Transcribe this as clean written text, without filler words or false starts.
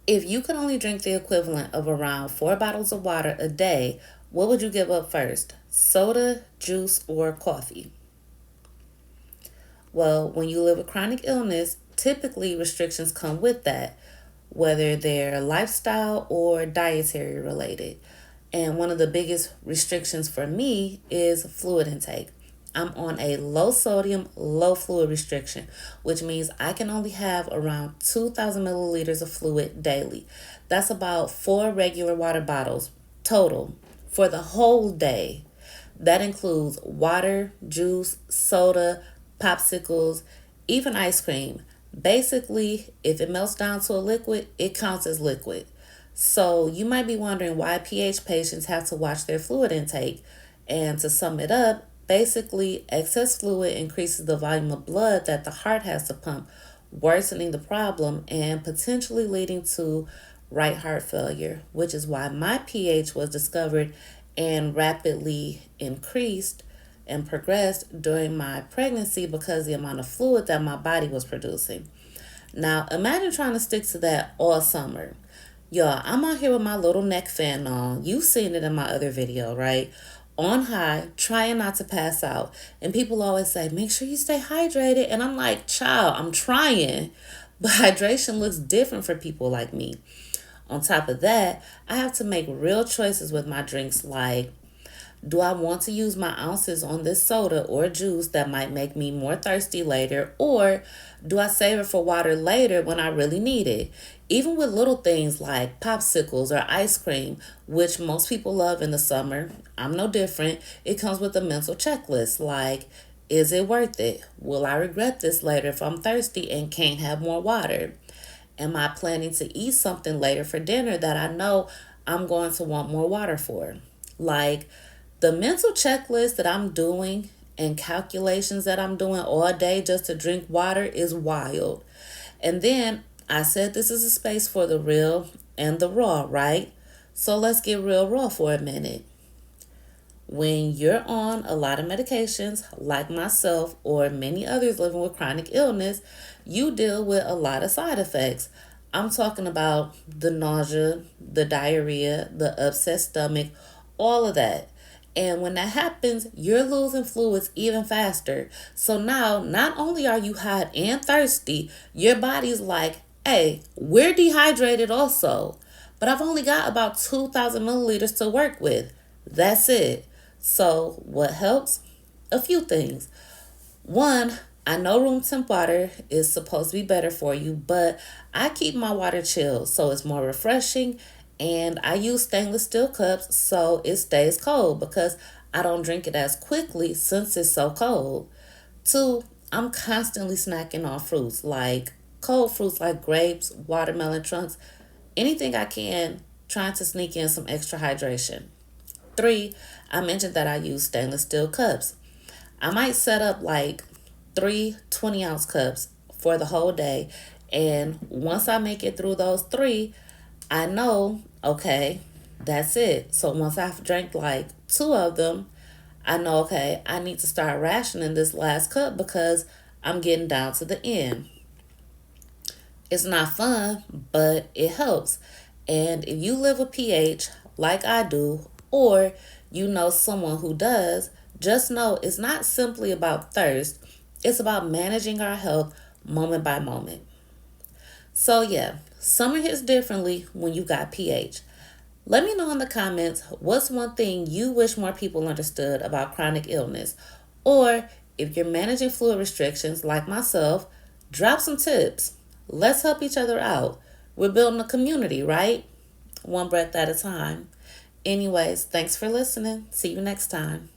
If you could only drink the equivalent of around 4 bottles of water a day, what would you give up first? Soda, juice, or coffee? Well, when you live with chronic illness, typically restrictions come with that, whether they're lifestyle or dietary related. And one of the biggest restrictions for me is fluid intake. I'm on a low sodium, low fluid restriction, which means I can only have around 2,000 milliliters of fluid daily. That's about 4 regular water bottles total for the whole day. That includes water, juice, soda, popsicles, even ice cream. Basically, if it melts down to a liquid, it counts as liquid. So you might be wondering why pH patients have to watch their fluid intake. And to sum it up, basically, excess fluid increases the volume of blood that the heart has to pump, worsening the problem and potentially leading to right heart failure, which is why my pH was discovered and rapidly increased and progressed during my pregnancy because the amount of fluid that my body was producing. Now, imagine trying to stick to that all summer. Y'all, I'm out here with my little neck fan on. You've seen it in my other video, right? On high, trying not to pass out. And people always say, make sure you stay hydrated. And I'm like, child, I'm trying. But hydration looks different for people like me. On top of that, I have to make real choices with my drinks like, do I want to use my ounces on this soda or juice that might make me more thirsty later? Or do I save it for water later when I really need it? Even with little things like popsicles or ice cream, which most people love in the summer, I'm no different. It comes with a mental checklist like, is it worth it? Will I regret this later if I'm thirsty and can't have more water? Am I planning to eat something later for dinner that I know I'm going to want more water for? Like, the mental checklist that I'm doing and calculations that I'm doing all day just to drink water is wild. And then I said this is a space for the real and the raw, right? So let's get real raw for a minute. When you're on a lot of medications, like myself or many others living with chronic illness, you deal with a lot of side effects. I'm talking about the nausea, the diarrhea, the upset stomach, all of that. And when that happens, you're losing fluids even faster. So now, not only are you hot and thirsty, your body's like, hey, we're dehydrated also. But I've only got about 2,000 milliliters to work with. That's it. So, what helps? A few things. One, I know room temp water is supposed to be better for you, but I keep my water chilled so it's more refreshing, and I use stainless steel cups so it stays cold because I don't drink it as quickly since it's so cold. Two, I'm constantly snacking on fruits like cold fruits like grapes, watermelon chunks, anything I can, trying to sneak in some extra hydration. Three, I mentioned that I use stainless steel cups. I might set up like three 20-ounce cups for the whole day. And once I make it through those three, I know, okay, that's it. So once I've drank like two of them, I know, okay, I need to start rationing this last cup because I'm getting down to the end. It's not fun, but it helps. And if you live with pH like I do, or you know someone who does, just know it's not simply about thirst, it's about managing our health moment by moment. So, yeah, summer hits differently when you got pH. Let me know in the comments what's one thing you wish more people understood about chronic illness. Or if you're managing fluid restrictions like myself, drop some tips. Let's help each other out. We're building a community, right? One breath at a time. Anyways, thanks for listening. See you next time.